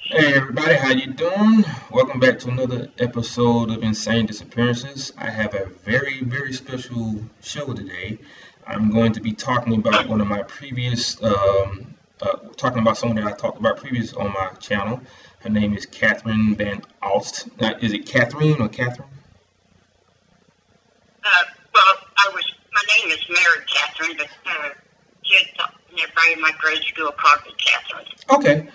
Hey everybody, how you doing? Welcome back to another episode of Insane Disappearances. I have a very special show today. I'm going to be talking about one of my previous, talking about someone that I talked about previous on my channel. Her name is Katherine Van Alst. Now, is it Catherine or Catherine? My name is Mary Catherine, but kids and everybody in my grade school called me Catherine. Okay.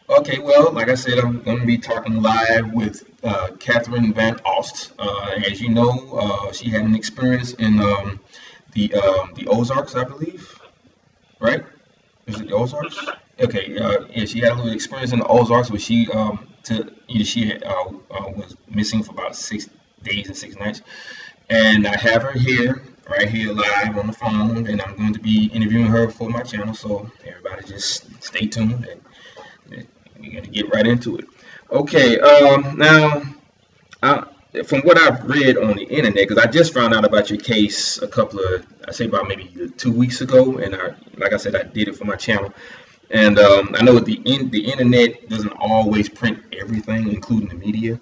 Okay, well, like I said, I'm going to be talking live with Katherine Van Alst. As you know, she had an experience in the Ozarks, I believe, right? Is it the Ozarks? Mhm. Okay, yeah, she had a little experience in the Ozarks where she was missing for about 6 days and 6 nights, and I have her here, right here, live on the phone, and I'm going to be interviewing her for my channel. So everybody, just stay tuned, and we're going to get right into it. Okay, now. I, from what I've read on the internet, because I just found out about your case I say about maybe 2 weeks ago, and like I said, I did it for my channel, and I know the internet doesn't always print everything, including the media.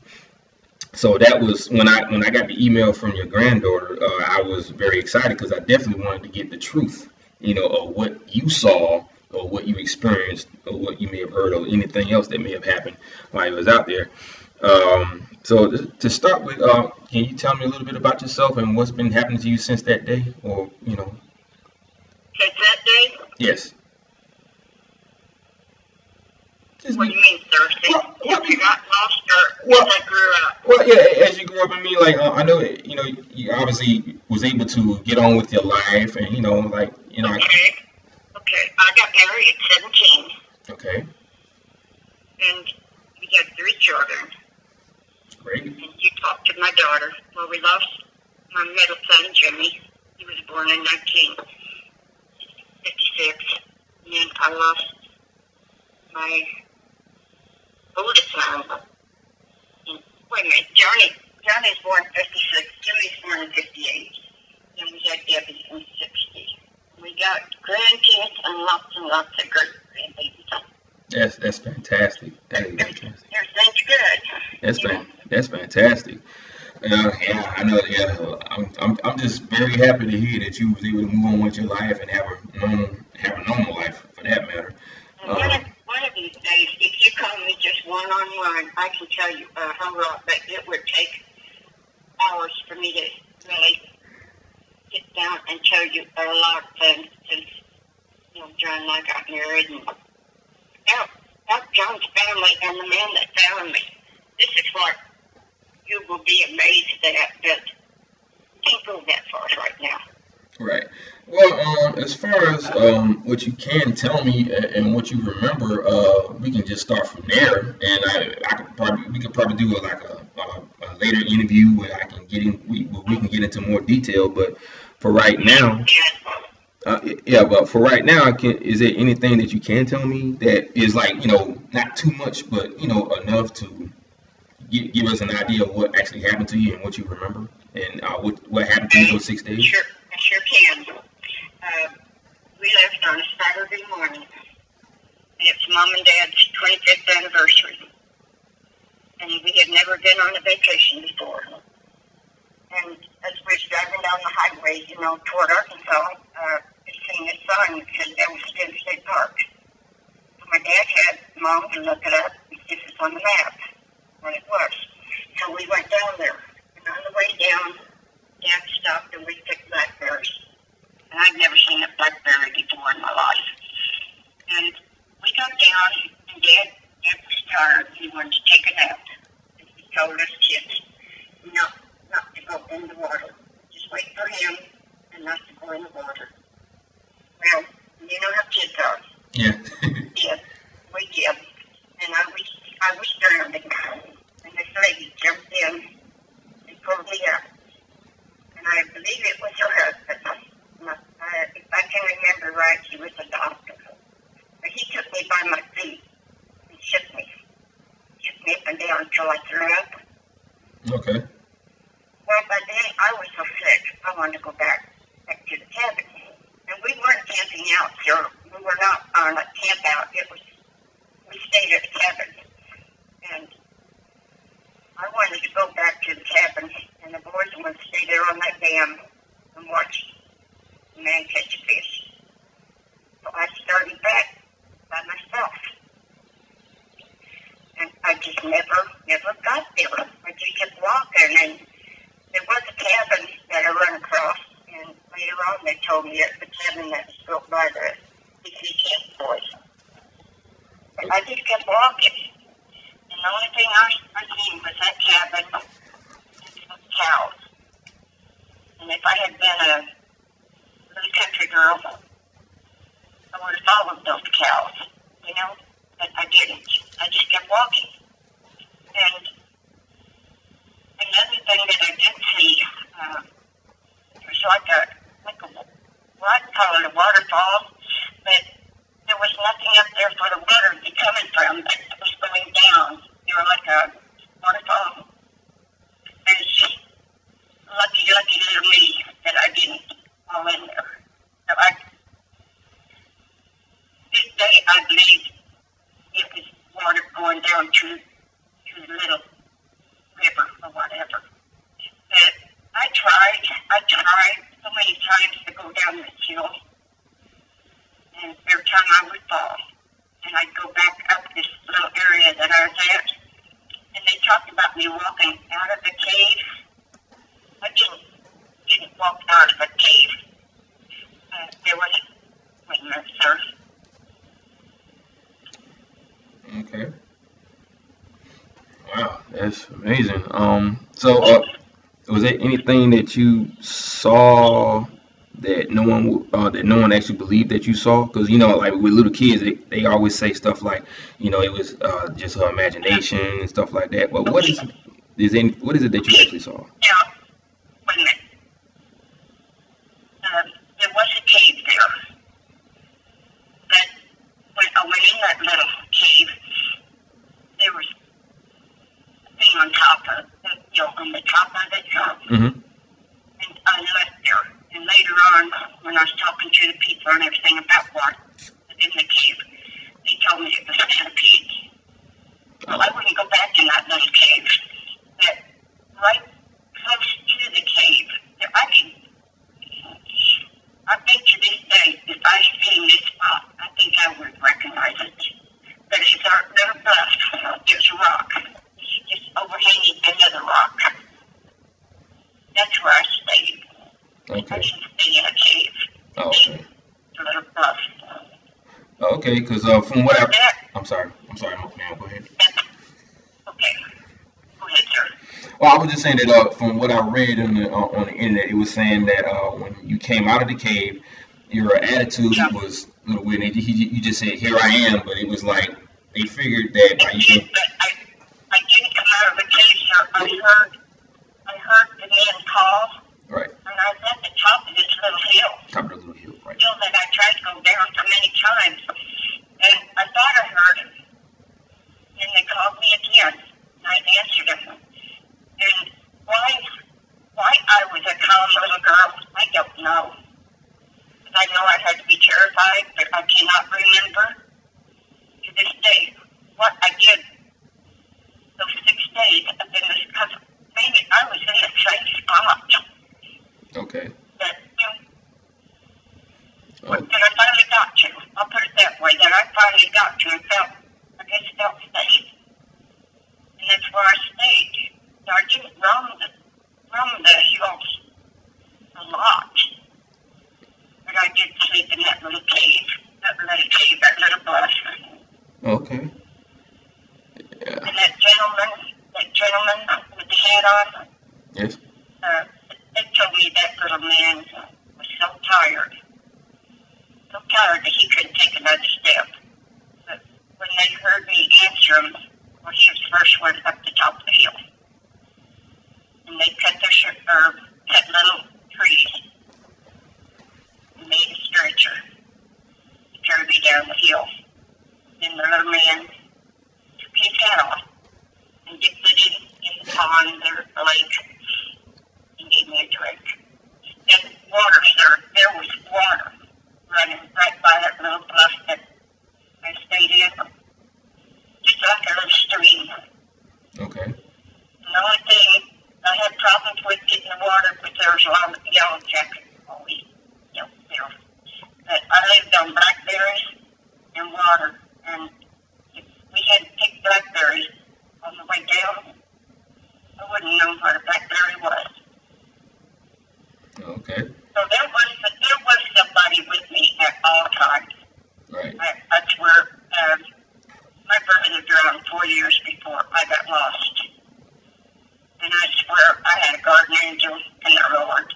So that was when I got the email from your granddaughter. I was very excited because I definitely wanted to get the truth, of what you saw or what you experienced or what you may have heard or anything else that may have happened while you was out there. So to start with, can you tell me a little bit about yourself and what's been happening to you since that day? Or, Since that day, yes. Just what do be, you mean, sir? Since well, you got lost or well, since I grew up? well, yeah, as you grew up, I mean, like, I know, you obviously was able to get on with your life and, Okay, okay. I got married at 17, okay, and we had 3 children. great. And you talked to my daughter. Well, we lost my middle son, Jimmy. He was born in 1956. And then I lost my oldest son. And, wait a minute, Johnny's born in 56. Jimmy's born in 58. And we had Debbie in 60. We got grandkids and lots of great grandbabies. That's fantastic. That is fantastic. Everything's good. That's fantastic. Yeah, I know. Yeah, I'm just very happy to hear that you was able to move on with your life and have a normal life for that matter. And one of these days, if you call me just one on one, I can tell you a whole lot, but it would take hours for me to really sit down and tell you a lot of things since John and I got married and out John's family and the man that found me. This is what you will be amazed at, but can't go that far right now. Right. Well, as far as what you can tell me and what you remember, we can just start from there, and we could probably do a later interview where I can we can get into more detail. But for right now, yeah. But for right now, is there anything that you can tell me that is like not too much, but enough to give us an idea of what actually happened to you and what you remember and what happened to you those 6 days? Sure, I sure can. We left on a Saturday morning, and it's Mom and Dad's 25th anniversary. And we had never been on a vacation before. And as we were driving down the highway, toward Arkansas, it seen a sign that said Devil State Park. So my dad had Mom to look it up and see if it's on the map, what it was. So we went down there. And on the way down, Dad stopped and we picked blackberries. And I'd never seen a blackberry before in my life. And we got down, and Dad was tired. He wanted to take a nap. And he told us kids not to go in the water. Just wait for him and not to go in the water. Well, you know how kids are. Yeah. Yeah, we did. And I was drowning. And this lady jumped in and pulled me up. And I believe it was her husband. If I can remember right, he was a doctor. But he took me by my feet and shook me up and down until I threw up. Okay. Well, by then I was so sick, I wanted to go back to the cabin. And we weren't camping out, sir. We were not on a camp out. We stayed at the cabin. dam and watch the man catch fish. So I started back by myself. And I just never got there. I just kept walking, and there was a cabin that I run across, and later on they told me it's the cabin that was built by the DCCS boys. But I just kept walking, and the only thing I seen was that cabin and some cows. And if I had been a little country girl, I would have followed those cows, you know, but I didn't. I just kept walking. And another thing that I did see, it was like a, well, I'd call it a waterfall, but there was nothing up there for the water to be coming from, but it was going down. They were like a waterfall. And it's just lucky little me that I didn't fall in there. So this day I believe it was water going down to the little river or whatever. But I tried so many times to go down this hill, and every time I would fall, and I'd go back up this little area that I was at, and they talked about me walking out of the cave. I didn't walk out of a cave. There was, wait a minute, sir. Okay. Wow, that's amazing. So was there anything that you saw that no one actually believed that you saw? Because like with little kids, they always say stuff like, it was just her imagination and stuff like that. But what is it that you actually saw? Now, wait a minute. There was a cave there, but when I went in that little cave, there was a thing on top of it, on the top of it. Mm-hmm. And I left there. And later on, when I was talking to the people and everything about what was in the cave, they told me it was a centipede. Well, I wouldn't go back in that little cave. But right close to the cave, I think to this day, if I seen this spot, I think I would recognize it. But it's our little bluff. There's a rock just overhanging another rock. That's where I stayed. Okay. I didn't stay in a cave. Oh, okay. A little bluff. Okay, because from what I'm sorry, ma'am, go ahead. Okay. Go ahead, sir. Well, I was just saying that from what I read on the internet, it was saying that when you came out of the cave, your attitude was a little weird. You just said, "Here I am," but it was like they figured that by you. I didn't come out of the cave, sir. I heard the man call. Right. And I was at the top of this little hill. Top of the little hill, right. Hill that I tried to go down so many times. And I thought I heard him. And they called me again. And I answered them. And why I was a calm little girl, I don't know. I know I had to be terrified, but I cannot remember to this day what I did those 6 days up in this, because maybe I was in the same spot. Okay. That I finally got to. I'll put it that way, that I finally got to and felt safe. And that's where I stayed. So I didn't roam the hills a lot. But I did sleep in that little cave, that little bus. Okay. Yeah. And that gentleman with the hat on. Yes. They told me that little man was so tired that he couldn't take another step. But when they heard me answer him, well, he was the first one up the top of the hill. And they cut little trees and made a stretcher to carry me down the hill. Then the little man took his hat off and dipped it in the pond or the lake and gave me a drink. And water, sir, there was water running right by that little bluff that I stayed in. Just like a little stream. Okay. The only thing I had problems with getting the water was there was a lot of yellow jackets always, there. But I lived on blackberries and water, and if we had to pick blackberries on the way down, I wouldn't know what a blackberry was. Okay. So there was somebody with me at all times. Right. I swear, my brother drowned 4 years before I got lost. And I swear I had a guardian angel in the Lord.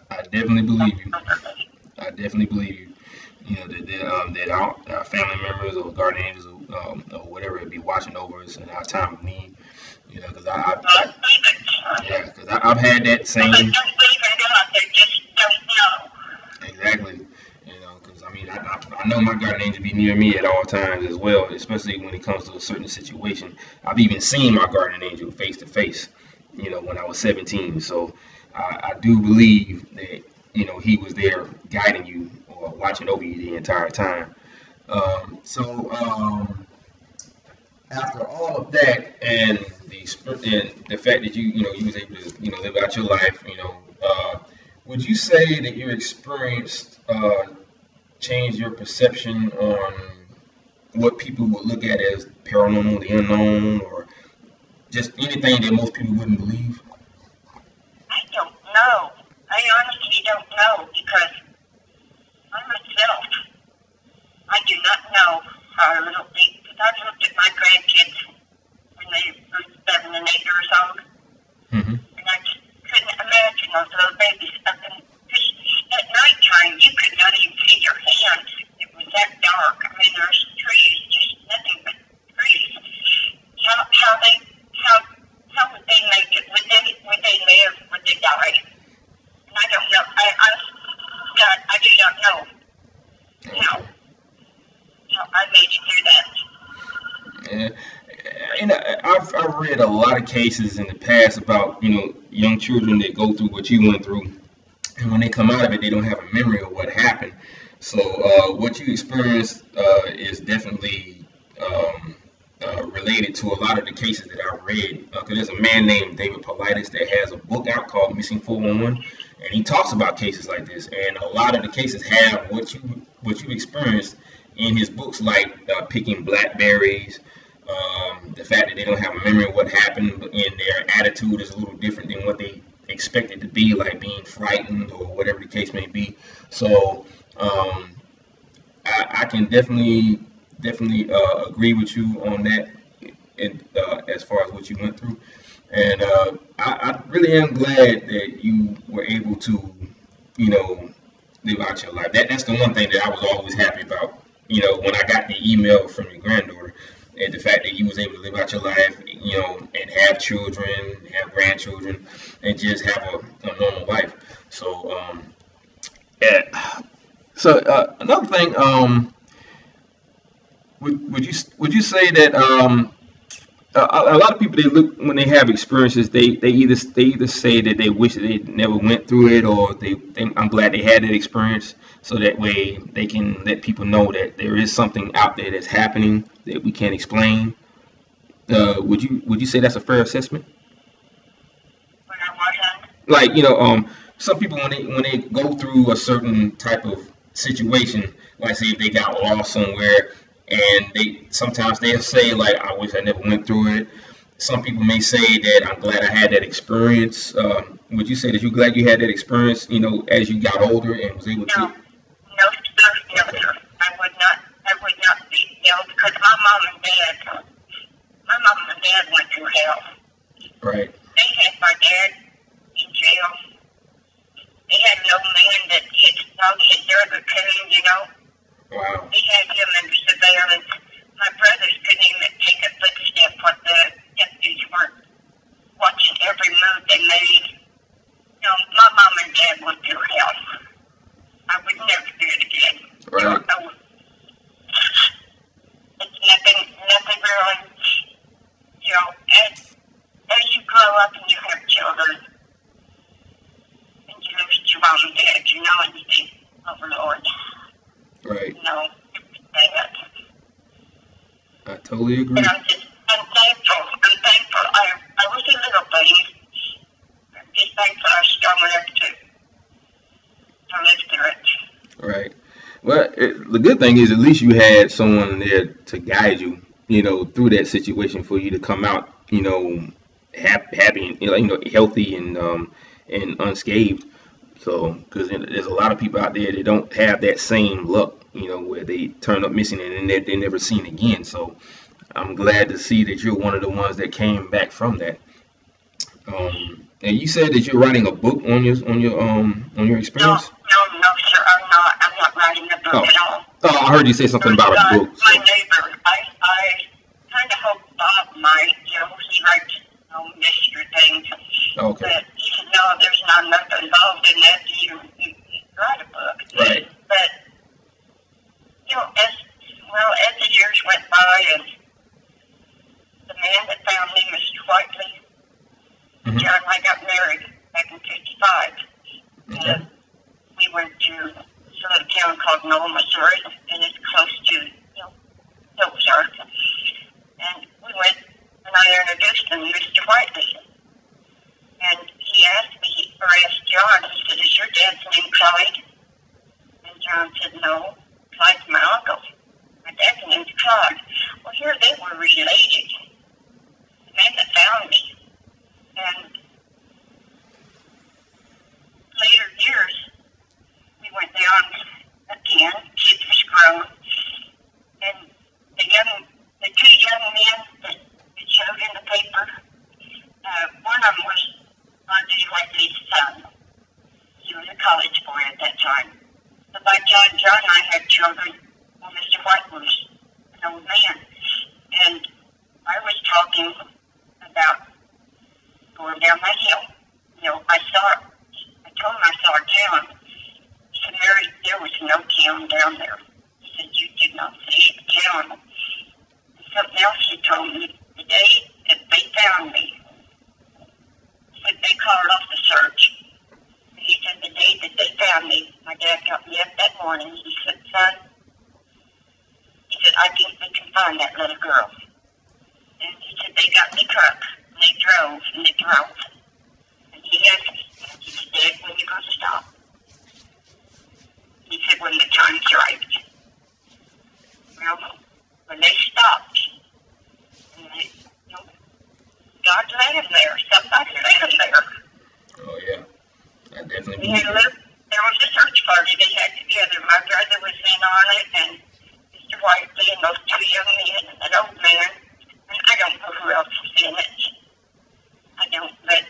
I definitely believe you. I definitely believe you. You know, that our family members or guardian angels or whatever would be watching over us in our time of need. You know, because I've had that same. Don't believe in God, they just don't know. Exactly. You know, because I mean, I know my guardian angel be near me at all times as well, especially when it comes to a certain situation. I've even seen my guardian angel face to face, you know, when I was 17. So I do believe that, you know, he was there guiding you or watching over you the entire time. After all of that and the fact that you was able to live out your life, would you say that your experience changed your perception on what people would look at as paranormal, the unknown, or just anything that most people wouldn't believe? I don't know. I honestly don't know because I myself, I do not know how little people. I've looked at my grandkids when they were 7 and 8 years old, and I just couldn't imagine those little babies up in. At nighttime, you could not even see your hands. It was that dark. I mean, there's trees, just nothing but trees. How would they make it? Would they live? Would they die? And I don't know. I do not know how I made it through that. Yeah. And I've read a lot of cases in the past about young children that go through what you went through, and when they come out of it, they don't have a memory of what happened. So what you experienced is definitely related to a lot of the cases that I read. Because there's a man named David Paulides that has a book out called Missing 411, and he talks about cases like this. And a lot of the cases have what you experienced in his books, like picking blackberries. The fact that they don't have a memory of what happened, and their attitude is a little different than what they expected to be, like being frightened or whatever the case may be. So I can definitely agree with you on that, as far as what you went through. And I really am glad that you were able to, live out your life. That's the one thing that I was always happy about. When I got the email from your granddaughter, and the fact that you was able to live out your life, and have children, have grandchildren, and just have a normal life. So, another thing, would you say that a lot of people, they look when they have experiences, they either say that they wish that they never went through it, or I'm glad they had that experience, so that way they can let people know that there is something out there that's happening that we can't explain. Would you say that's a fair assessment? Like, some people when they go through a certain type of situation, like say if they got lost somewhere, and sometimes they'll say, like, I wish I never went through it. Some people may say that I'm glad I had that experience. Would you say that you're glad you had that experience, as you got older and was able to? No, sir. I would not be, because my mom and dad went through hell. Right. They had my dad in jail. They had no man that hit their coon, Wow. They had him under surveillance. My brothers couldn't even take a footstep when the deputies weren't watching every move they made. My mom and dad went through hell. I would never do it again. Right. It's nothing really. As you grow up and you have children, and you look at your mom and dad, and you think, oh Lord. Right. That. I totally agree. And I'm thankful. I was a little thing. This be thankful I was strong enough to live through it. Right. Well, the good thing is at least you had someone there to guide you, through that situation for you to come out, happy and healthy and unscathed. So, because there's a lot of people out there that don't have that same luck, where they turn up missing and they're never seen again. So, I'm glad to see that you're one of the ones that came back from that. And you said that you're writing a book on your experience. No, sir, I'm not. I'm not writing a book at all. Oh, I heard you say something about a book. My neighbor, I kind of hope Bob might. He writes mystery things. Okay. But he said, no, there's not enough involved in that to even write a book. Right. But as the years went by, and the man that found me, Mr. Whiteley, Mm-hmm. John and I got married back in '55. Okay. We went to a little town called Noel, Missouri, and it's close to Ozark. And we went, and I introduced him, Mr. Whiteley. And he asked John, he said, is your dad's name Clyde? And John said, no, Clyde's my uncle. My dad's name's Clyde. Well, here they were related. The man that found me. And later years, we went down again, kids was grown, and the two young men that showed in the paper, one of them was David Whiteley's son. He was a college boy at that time. But by John and I had children. Well, Mr. White was an old man. And I was talking about going down that hill. I told him I saw a town. He said, Mary, there was no town down there. He said, you did not see a town. And something else he told me, the day that they found me, he said, they called off the search. He said, the day that they found me, my dad got me up that morning. He said, son, he said, I think we can find that little girl. And he said, they got in the truck, and they drove, And he asked me, he said, Dad, when you going to stop? He said, when the time's right. Well, when they stopped, and God led him there. Somebody led him there. Oh, yeah. I definitely There was a search party they had together. My brother was in on it, and Mr. Whiteley, and those two young men, and that old man. And I don't know who else was in it. I don't, but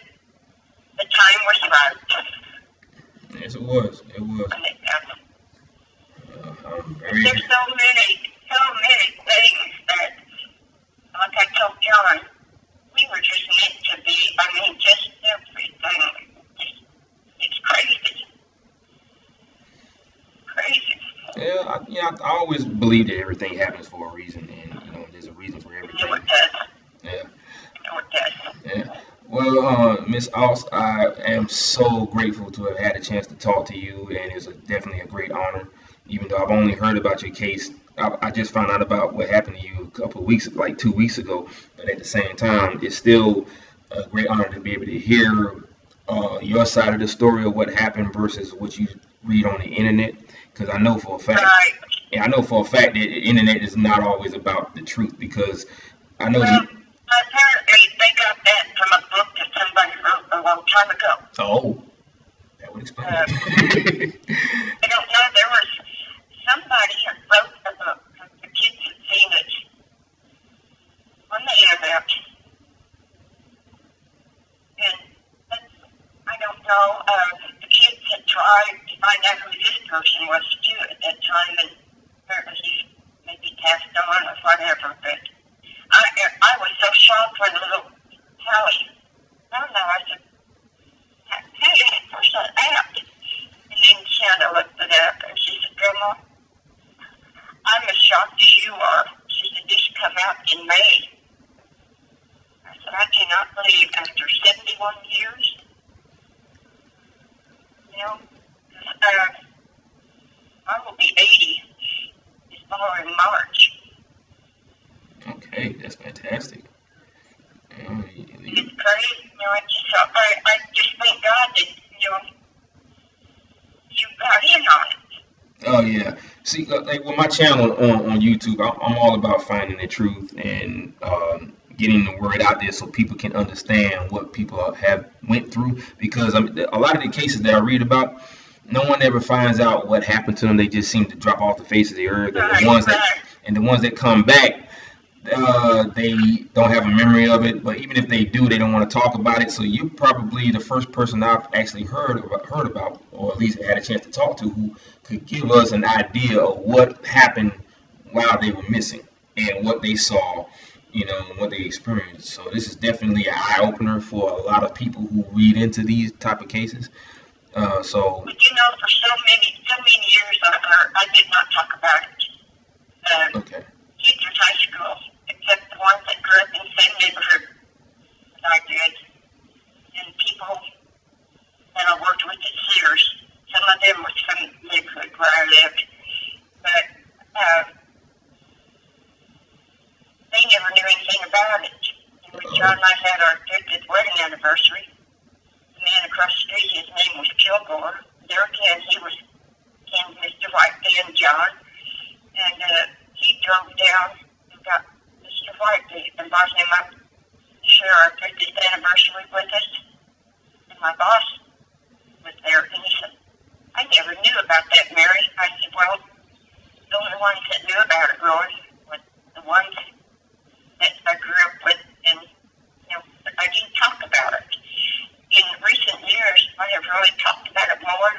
the time was right. Yes, it was. It was. There's so many things that, like I told John, we were just meant to be. I mean, just everything. It's crazy. Crazy. Yeah, I always believe that everything happens for a reason, and there's a reason for everything. No, it does. Yeah. No, it does. Yeah. Well, Miss Alst, I am so grateful to have had a chance to talk to you, and it's definitely a great honor. Even though I've only heard about your case, I just found out about what happened to you a couple of weeks, like 2 weeks ago. But at the same time, it's still a great honor to be able to hear your side of the story of what happened versus what you read on the internet. Because I know for a fact, that the internet is not always about the truth. Because I know. Well, apparently they got that from a book that somebody wrote a long time ago. Oh, that would explain it. I don't know. There was somebody who wrote a book. The kids had seen it on the internet. And I don't know. The kids had tried to find out who this person was too at that time, and apparently he maybe passed on or whatever. But I was so shocked when little Hallie, I don't know, I said, hey, where's that app? And then Shanna looked it up, and she said, Grandma, I'm as shocked as you are. She said, this come out in May. I said, I cannot believe after 71 years, I will be 80 this following March. Okay, that's fantastic. It's crazy. I just thank God See, like with my channel on YouTube, I'm all about finding the truth and getting the word out there so people can understand what people have went through. Because I mean, a lot of the cases that I read about, no one ever finds out what happened to them. They just seem to drop off the face of the earth. And the ones that come back, they don't have a memory of it. But even if they do, they don't want to talk about it. So you're probably the first person I've actually heard about, or at least had a chance to talk to, who could give us an idea of what happened while they were missing and what they saw, and what they experienced. So this is definitely an eye opener for a lot of people who read into these type of cases. But for so many years, I did not talk about it. Okay. Teachers high school, except the ones that grew up in the same neighborhood that I did, and people that I worked with at Sears. Some of them were from the neighborhood where I lived, but they never knew anything about it. And when John and I had our 50th wedding anniversary, the man across the street, his name was Kilgore. There again, he was Mr. White and John, and he drove down and got Mr. White and brought him up to share our 50th anniversary with us. And my boss was there, and he said, "I never knew about that, Mary." I said, "Well, the only ones that knew about it, Roy, were the ones that I grew up with, and I didn't talk about it. In recent years, I have really talked about it more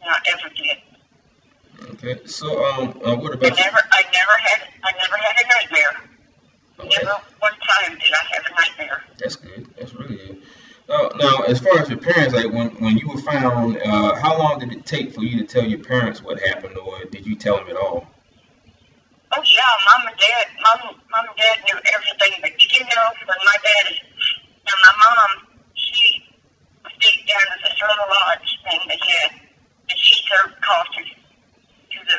than I ever did." Okay, so what about? I never had a nightmare. Okay. Never one time did I have a nightmare. That's good. That's really good. Now, as far as your parents, like when you were found, how long did it take for you to tell your parents what happened, or did you tell them at all? Oh yeah, mom and dad knew everything. But when my dad and my mom, she stayed down at this little lodge thing they had, and she served coffee to the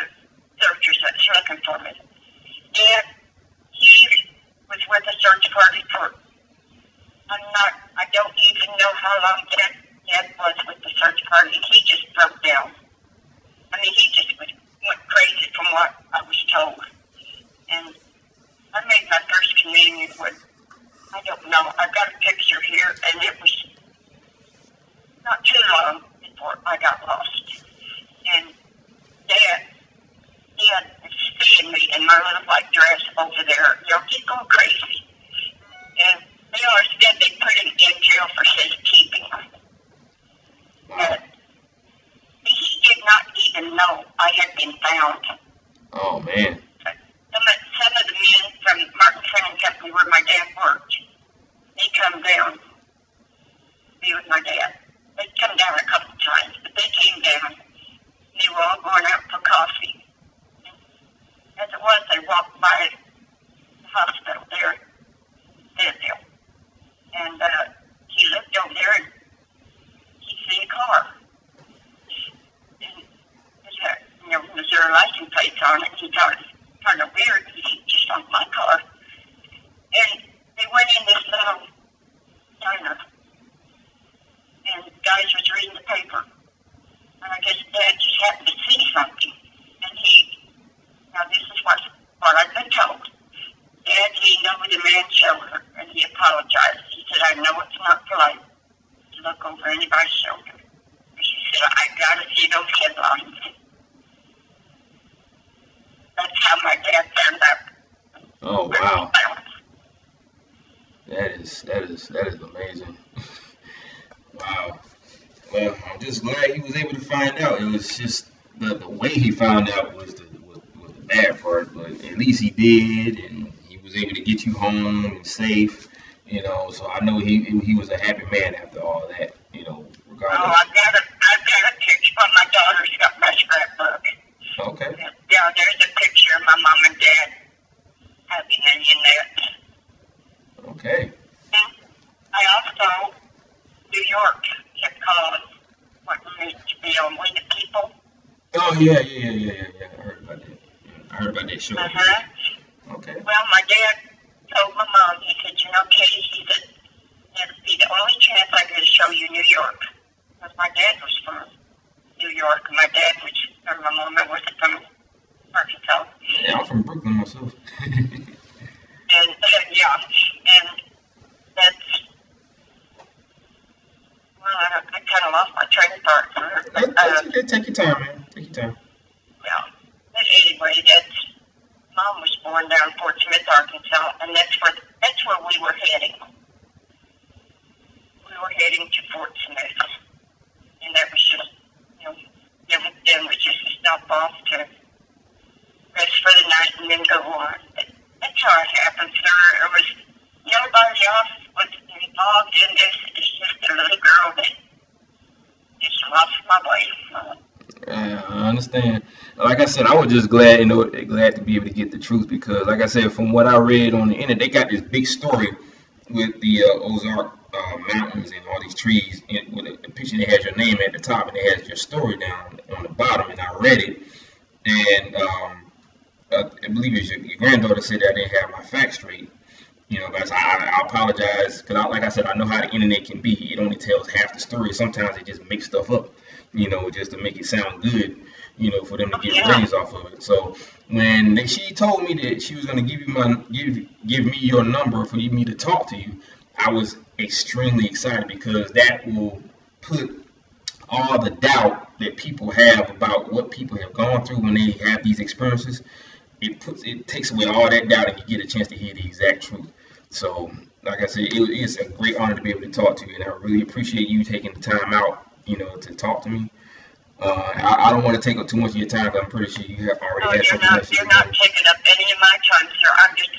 searchers that was looking for me. Dad, he was with a search party for, I don't even know how long Dad was with the search party. He just broke down. I mean, he just went crazy from what I was told. And I made my first communion with, I don't know, I've got a picture here, and it was not too long before I got lost. And Dad was seeing me in my little white dress over there, just going crazy. And they always said they put him in jail for safekeeping. Wow. He did not even know I had been found. Oh man. Some of the men from Martin Training Company where my dad worked, they come down to be with my dad. They'd come down a couple times, but they came down. They were all going out for coffee. As it was, they walked by the hospital there, Fayetteville. And he looked over there and he seen a car. And it had, Missouri license plates on it. He thought it was kind of weird. He just on my car. And they went in this little diner. And the guys was reading the paper. And I guess Dad just happened to see something. And now this is what I've been told. Dad leaned over the man's shoulder and he apologized. He said, "I know it's not polite to look over anybody's shoulder." He said, "I gotta see those headlines." That's how my dad found out. Oh wow. That is amazing. Wow. Well, I'm just glad he was able to find out. It was just the way he found out was the bad part, but at least he did, and he was able to get you home and safe. So I know he was a happy man after all that. Regardless. Oh, I've got a picture. Oh, my daughter's got my scrapbook. Okay. Yeah, there's a picture of my mom and dad having in there. Okay. And I also, New York kept calling what needs to be on We the People. Oh yeah. I heard about that. I heard about that show. Okay. Well, my dad told my mom, he said, Katie, he said, it'd be the only chance I get to show you New York. Because my dad was from New York, and my mom was from Yeah, I'm from Brooklyn myself. And yeah, and that's, well, I kind of lost my train of thought for but That's okay. Take your time, man. Take your time. yeah. But anyway, that's, Mom was born down in Fort Smith, Arkansas, and that's where we were heading. We were heading to Fort Smith, and that was just, you know, then was just a stop off to rest for the night and then go on. But that's how it happened, sir. It was, nobody else was involved in this. It's just a little girl that just lost my way. I understand. Like I said, I was just glad, glad to be able to get the truth because, like I said, from what I read on the internet, they got this big story with the Ozark mountains and all these trees, with a picture that has your name at the top and it has your story down on the bottom. And I read it, and I believe it's your granddaughter said that I didn't have my facts straight. Guys, I apologize because, like I said, I know how the internet can be. It only tells half the story. Sometimes it just makes stuff up, just to make it sound good, for them to get ratings off of it. So when she told me that she was going to give me your number for me to talk to you, I was extremely excited because that will put all the doubt that people have about what people have gone through when they have these experiences. It takes away all that doubt and you get a chance to hear the exact truth. So, like I said, it's a great honor to be able to talk to you, and I really appreciate you taking the time out, to talk to me. I don't want to take up too much of your time, but I'm pretty sure you have already had something else. You're not taking up any of my time, sir. I'm just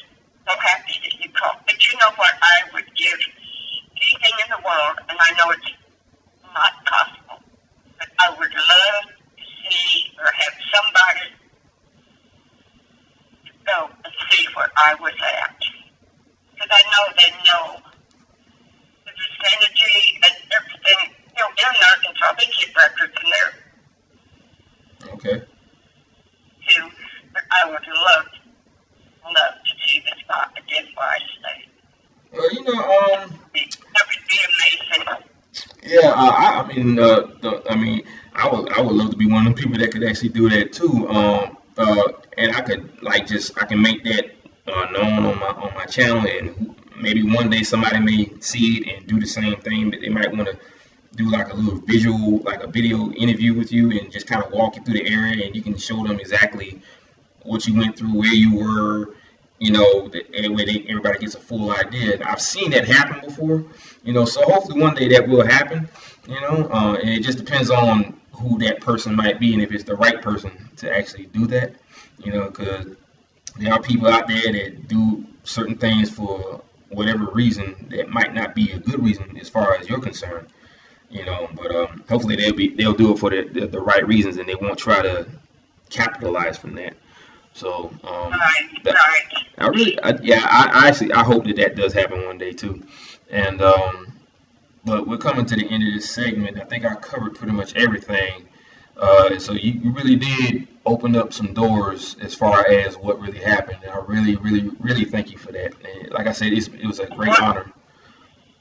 so happy that you called. But you know what? I would give anything in the world, and I know it's not possible, but I would love to see or have somebody go and see where I was at. Because I know they know the vicinity and everything. They're in Arkansas. They keep records in there. Okay. Too. But I would love to see this spot again where I stayed. Well, that would be amazing. Yeah, I would love to be one of the people that could actually do that too. And I can make that known on my channel, and maybe one day somebody may see it and do the same thing, but they might want to do like a little visual, like a video interview with you and just kind of walk you through the area, and you can show them exactly what you went through, where you were, that way everybody gets a full idea. And I've seen that happen before, so hopefully one day that will happen, and it just depends on who that person might be and if it's the right person to actually do that, because there are people out there that do certain things for whatever reason that might not be a good reason as far as you're concerned, but hopefully they'll do it for the right reasons and they won't try to capitalize from that. So I hope that does happen one day too. And but we're coming to the end of this segment. I think I covered pretty much everything. So you really did open up some doors as far as what really happened. And I really, really, really thank you for that. And like I said, it was a great honor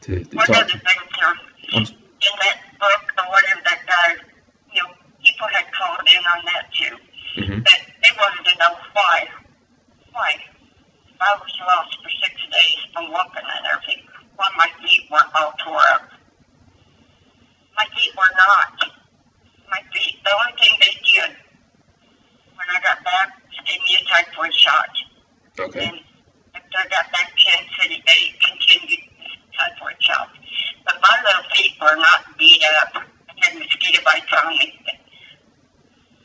to talk to you. In that book or whatever that guy, people had called in on that too. Mm-hmm. But they wanted to know why. I was lost for 6 days from walking and everything. Why my feet weren't all tore up. My feet were not. My feet, the only thing they did when I got back was gave me a typhoid shot. Okay. And after I got back to Kansas City, they continued typhoid shot. But my little feet were not beat up. I had mosquito bites on me.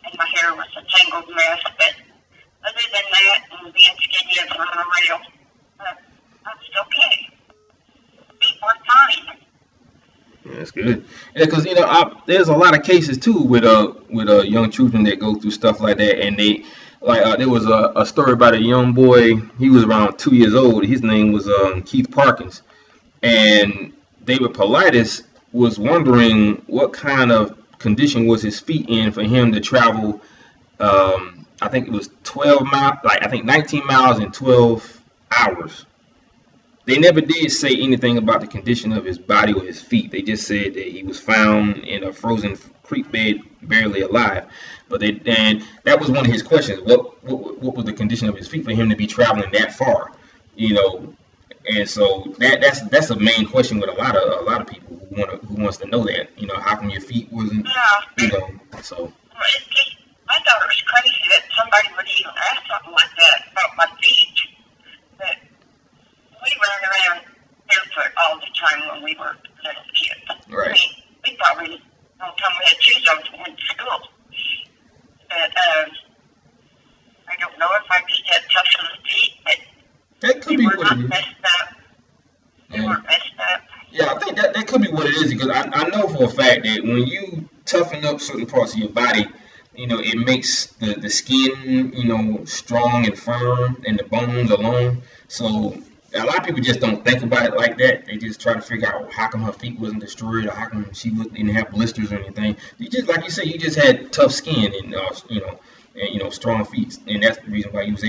And my hair was a tangled mess. But other than that, and being skinny as on a rail, I was okay. Feet were fine. That's good. Yeah, because there's a lot of cases too with young children that go through stuff like that, and they there was a story about a young boy. He was around 2 years old. His name was Keith Parkins, and David Paulides was wondering what kind of condition was his feet in for him to travel. I think it was 12 miles, 19 miles in 12 hours. they never did say anything about the condition of his body or his feet. They just said that he was found in a frozen creek bed, barely alive. And that was one of his questions. What was the condition of his feet for him to be traveling that far? And so that's a main question with a lot of people who wants to know that. How come your feet wasn't? So. I thought it was crazy that somebody would even ask something like that about my feet. But we ran around barefoot all the time when we were little kids. Right. I mean, we probably, all the time we had shoes on to went to school. But I don't know if I just had tough little feet, but that could be what it is. Messed up. They weren't messed up. Yeah, I think that could be what it is, because I know for a fact that when you toughen up certain parts of your body, it makes the skin, strong and firm, and the bones alone. So a lot of people just don't think about it like that. They just try to figure out how come her feet wasn't destroyed, or how come she didn't have blisters or anything. You just, like you said, you just had tough skin and strong feet, and that's the reason why you was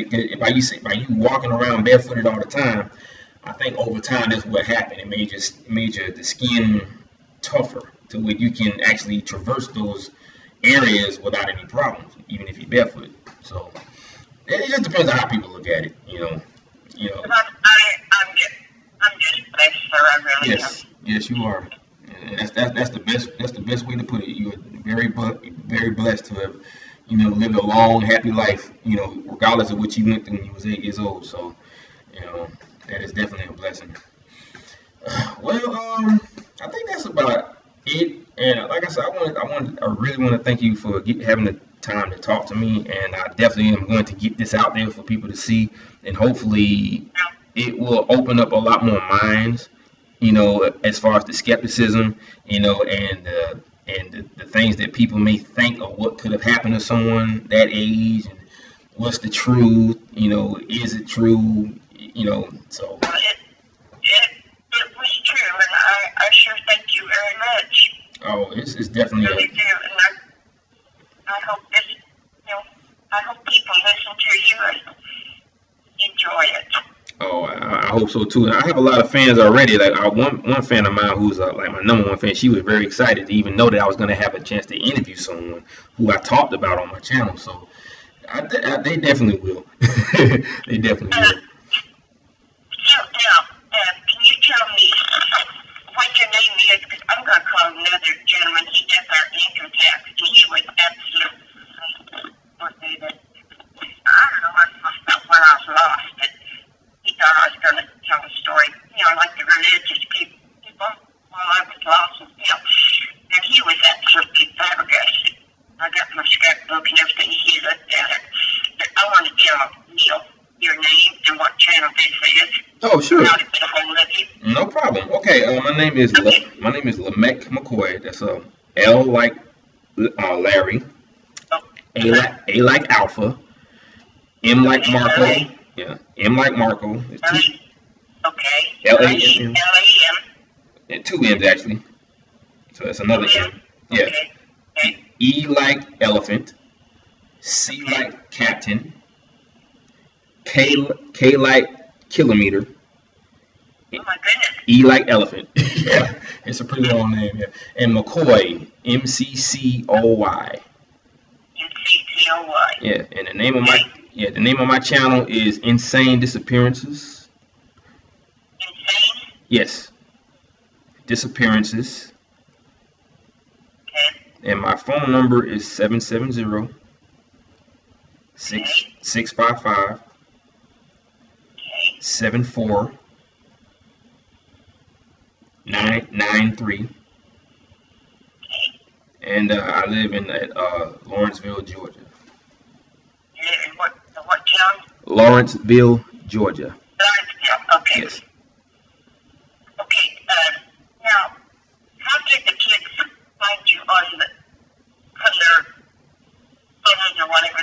by you walking around barefooted all the time. I think over time that's what happened. It made the skin tougher to where you can actually traverse those areas without any problems, even if you're barefoot. So it just depends on how people look at it, I'm just blessed, sir. I really am. Yes, you are. And that's the best way to put it. You are very blessed to have, lived a long, happy life, regardless of what you went through when you was 8 years old. So, that is definitely a blessing. Well, I think that's about it. And like I said, I really want to thank you for having the time to talk to me. And I definitely am going to get this out there for people to see, and hopefully it will open up a lot more minds, as far as the skepticism, and the things that people may think of what could have happened to someone that age, and what's the truth, is it true, so. It was true, and I sure thank you very much. Oh, it's definitely. I really do, and I hope I hope people listen to you and enjoy it. Oh, I hope so too. I have a lot of fans already. Like one fan of mine who's like my number one fan. She was very excited to even know that I was going to have a chance to interview someone who I talked about on my channel. So they definitely will. They definitely will. So now, can you tell me what your name is? Because I'm going to call another gentleman. He does our income tax, and he was absolutely David. I don't know where I was lost, but he thought I was going to tell a story, like the religious people while I was lost. And he was absolutely flabbergasted. I got my scrapbook and everything. He looked at it. But I want to tell Neil your name and what channel this is. Oh, sure. How to get a hold of you. No problem. Okay, my name is Lamech McCoy. That's L like Larry, A like Alpha, M like Marco. Yeah, M like Marco. Okay. L-A-M. L-A-M. 2 M's actually. So that's another M. Yeah. Okay. E like elephant. C like captain. K like kilometer. Oh my goodness. E like elephant. Yeah, it's a pretty long name. Yeah. And McCoy, M-C-C-O-Y. M-C-C-O-Y. Yeah, and the name of my channel is Insane Disappearances. Insane? Yes. Disappearances. Okay. And my phone number is 770 655 7493. And I live in Lawrenceville, Georgia. You live in what town? Lawrenceville, Georgia. Lawrenceville, okay. Yes. Okay, now, how did the kids find you on their phones or whatever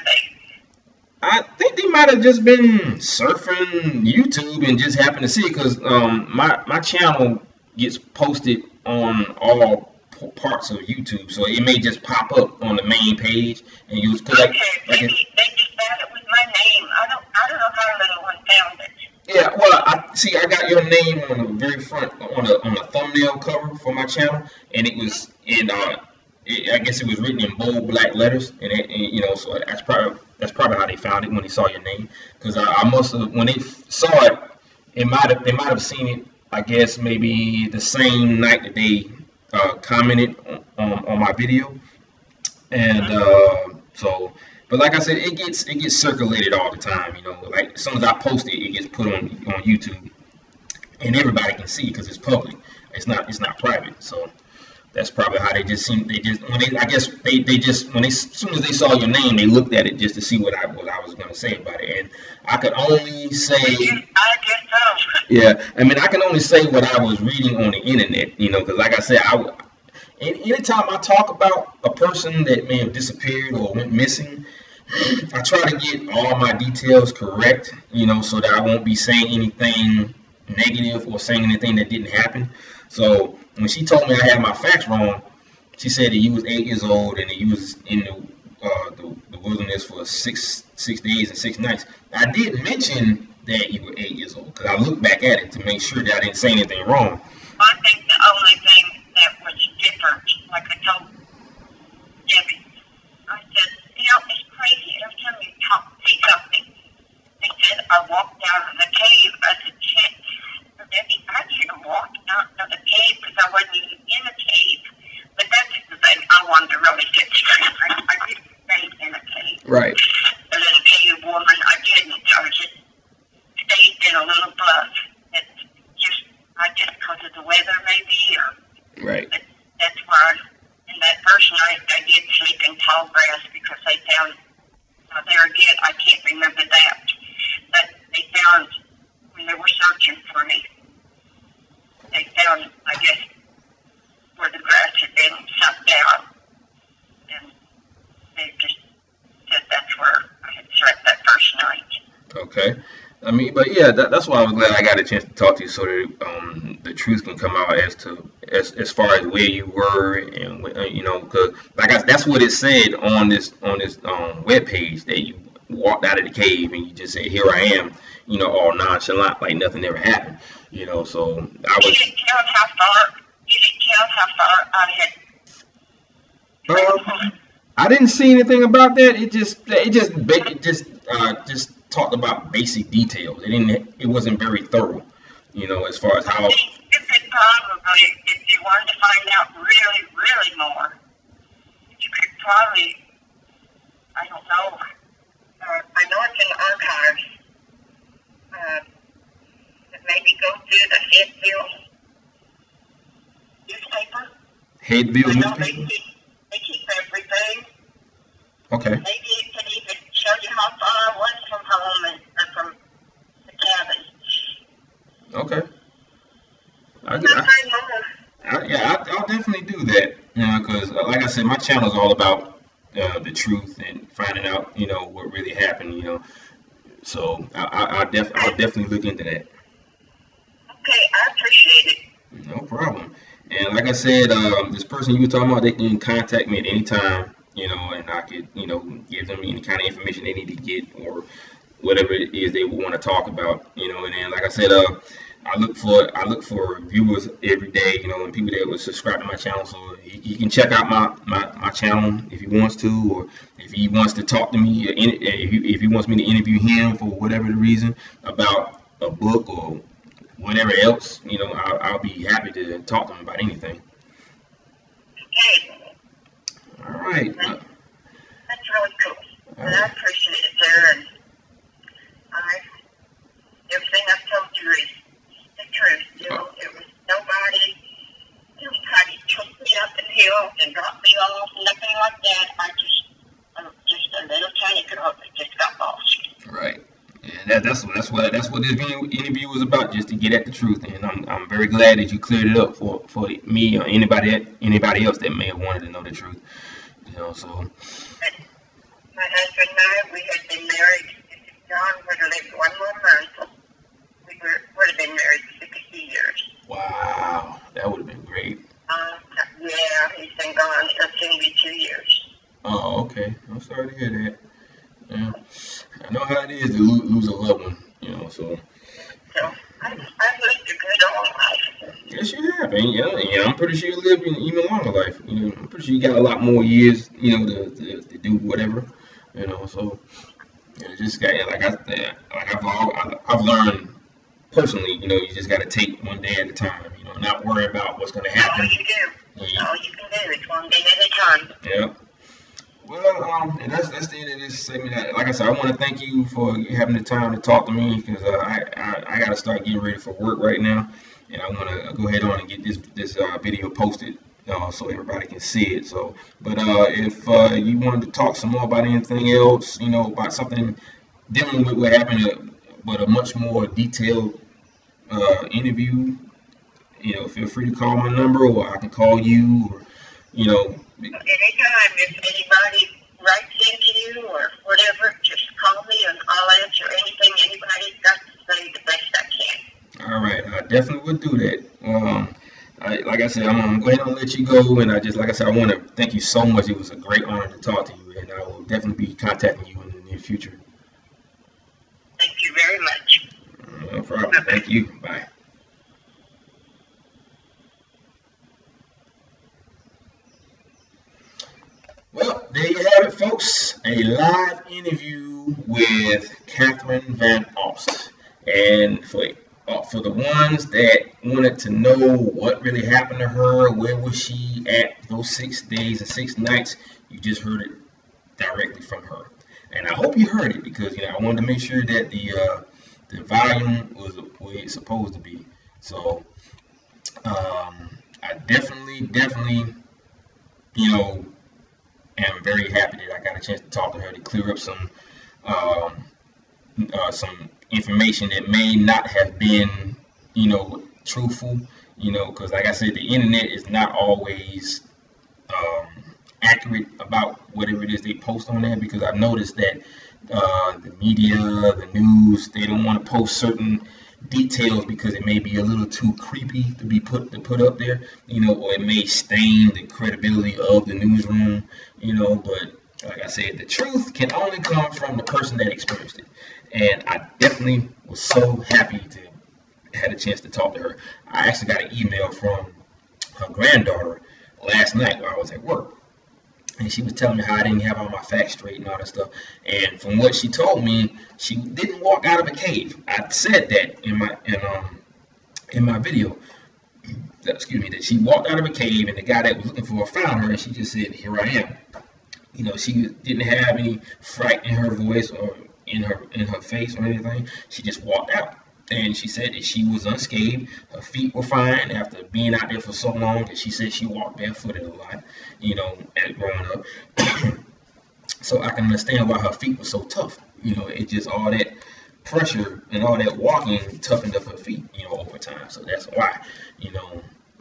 I think they might have just been surfing YouTube and just happened to see it, because my channel gets posted on all parts of YouTube, so it may just pop up on the main page, and you Okay, maybe they just found it with my name. I don't know how little one found it. Yeah, well, I got your name on the very front on the thumbnail cover for my channel, and it was in I guess it was written in bold black letters, and so that's probably how they found it when they saw your name, because I must have when they saw it, they might have seen it, I guess maybe the same night that they commented on my video, and so. But like I said, it gets circulated all the time. Like as soon as I post it, it gets put on YouTube, and everybody can see because it's public. It's not private. So that's probably how they just seem. They just when they I guess they just when they as soon as they saw your name, they looked at it just to see what I was going to say about it. And I could only say, I guess so. yeah. I mean, I can only say what I was reading on the internet. Because like I said, anytime I talk about a person that may have disappeared or went missing, I try to get all my details correct, so that I won't be saying anything negative or saying anything that didn't happen. So when she told me I had my facts wrong, she said that you was 8 years old and that you was in the wilderness for six days and 6 nights. I did mention that you were 8 years old because I looked back at it to make sure that I didn't say anything wrong. I think the only thing that was different, like I told Debbie, I said, it's crazy every time you see something. They said, I walked down in the cave. I said, shit, Debbie, I didn't walk out of the cave because I wasn't even in a cave. But that's the thing I wanted to really get straight. I didn't stay in a cave. Right. A little cave woman, I didn't. I was just stayed in a little bus. I just because of the weather maybe, or right. That's why. And that first night I did sleep in tall grass because they found, there again, I can't remember that, but they found, when they were searching for me, they found, I guess, where the grass had been sunk down, and they just said that's where I had slept that first night. Okay. I mean, but yeah, that's why I was glad I got a chance to talk to you, so that the truth can come out as far as where you were, and because that's what it said on this web page, that you walked out of the cave and you just said, "Here I am," all nonchalant, like nothing ever happened, So I was. You didn't tell how far I had. I didn't see anything about that. It just talked about basic details. It wasn't very thorough, as far as how. If you wanted to find out really, really more, you could probably, I don't know, I know it's in the archives, but maybe go through the Headville newspaper. Headville newspaper? They keep everything. Okay. Maybe it could even show you how far I was from home or from the cabin. Okay. I'll definitely do that. Because like I said, my channel is all about the truth and finding out, what really happened. So I'll definitely look into that. Okay, I appreciate it. No problem. And like I said, this person you were talking about, they can contact me at any time, and I could, give them any kind of information they need to get or whatever it is they would want to talk about, and then like I said, I look for viewers every day, and people that would subscribe to my channel, so he can check out my channel if he wants to, or if he wants to talk to me, if he wants me to interview him for whatever the reason about a book or whatever else, I'll be happy to talk to him about anything. Okay. All right. That's really cool. And I appreciate it, sir. And everything I've told you is the truth. It was nobody took me up the hill and dropped me off, nothing like that. I'm just a little tiny girl that just got lost. Right. And that's what this interview was about, just to get at the truth. And I'm very glad that you cleared it up for me or anybody else that may have wanted to know the truth. So. My husband and I, we had been married. If John would have lived one more month, we would have been married 60 years. Wow, that would have been great. Yeah, he's been gone. It'll soon be 2 years. Oh, okay. I'm sorry to hear that. Yeah, I know how it is to lose a loved one, so Yes, you have, and I'm pretty sure you live an even longer life. I'm pretty sure you got a lot more years, to do whatever, So just got I've learned personally, you just got to take one day at a time. Not worry about what's going to happen. All you do. All you can do is one day at a time. Yeah. Well, and that's the end of this segment. Like I said, I want to thank you for having the time to talk to me because I got to start getting ready for work right now, and I want to go ahead on and get this video posted so everybody can see it. So, but if you wanted to talk some more about anything else, about something dealing with what happened, but a much more detailed interview, feel free to call my number, or I can call you, or Anytime, if anybody writes into you or whatever, just call me and I'll answer anything anybody's got to say the best I can. All right, I definitely would do that. Like I said, I'm going to go ahead and let you go, and like I said, I want to thank you so much. It was a great honor to talk to you, and I will definitely be contacting you in the near future. Thank you very much. No problem. Bye-bye. Thank you. Bye. Well, there you have it, folks. A live interview with Katherine Van Alst. And for the ones that wanted to know what really happened to her, where was she at those 6 days and 6 nights, you just heard it directly from her. And I hope you heard it because I wanted to make sure that the volume was where it's supposed to be. So I definitely, am very happy that I got a chance to talk to her to clear up some information that may not have been, truthful, because like I said, the internet is not always accurate about whatever it is they post on there, because I've noticed that the media, the news, they don't want to post certain details because it may be a little too creepy to be put up there, or it may stain the credibility of the newsroom, but like I said, the truth can only come from the person that experienced it. And I definitely was so happy to had a chance to talk to her. I actually got an email from her granddaughter last night while I was at work. And she was telling me how I didn't have all my facts straight and all that stuff. And from what she told me, she didn't walk out of a cave. I said that in my video. Excuse me, that she walked out of a cave and the guy that was looking for her found her, and she just said, "Here I am." She didn't have any fright in her voice or in her face or anything. She just walked out. And she said that she was unscathed. Her feet were fine after being out there for so long. That she said she walked barefooted a lot, as growing up. So I can understand why her feet were so tough. It just all that pressure and all that walking toughened up her feet, over time. So that's why,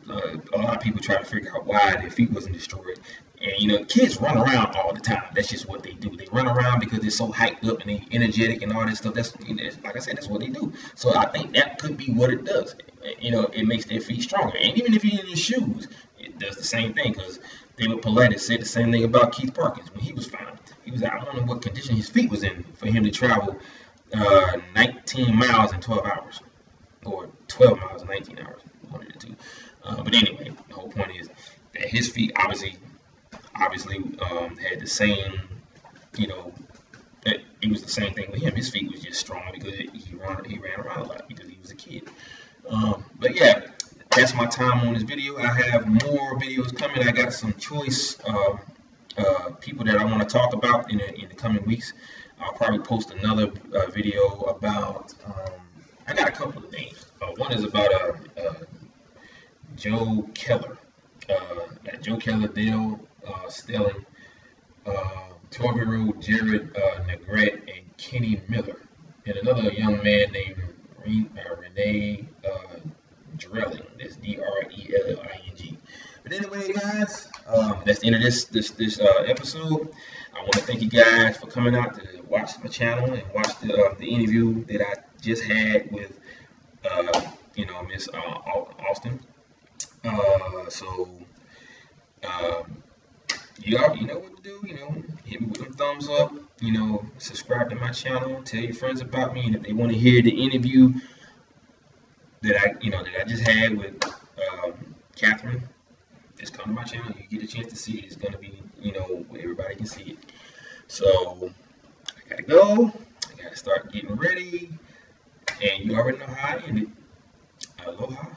a lot of people try to figure out why their feet wasn't destroyed. And kids run around all the time. That's just what they do. They run around because they're so hyped up and they energetic and all that stuff. That's like I said, that's what they do. So I think that could be what it does. It makes their feet stronger. And even if you're in your shoes, it does the same thing. Because David Paulides said the same thing about Keith Parkins when he was found. He was I don't know what condition his feet was in for him to travel 19 miles in 12 hours, or 12 miles in 19 hours. One of the two. But anyway, the whole point is that his feet obviously had the same, that it was the same thing with him. His feet was just strong because he ran around a lot because he was a kid. But yeah, that's my time on this video. I have more videos coming. I got some choice people that I want to talk about in the coming weeks. I'll probably post another video about, I got a couple of names. One is about Joe Keller. Joe Keller, Dale Stelling, 12-year-old Jared Negrete, and Kenny Miller, and another young man named Renee Drelling. That's Drelling. But anyway, guys, that's the end of this episode. I want to thank you guys for coming out to watch my channel and watch the interview that I just had with Miss Austin. You know what to do, hit me with them thumbs up, subscribe to my channel, tell your friends about me, and if they want to hear the interview that I just had with Katherine, just come to my channel. You get a chance to see it. It's gonna be, where everybody can see it. So I gotta go. I gotta start getting ready. And you already know how I end it. Aloha.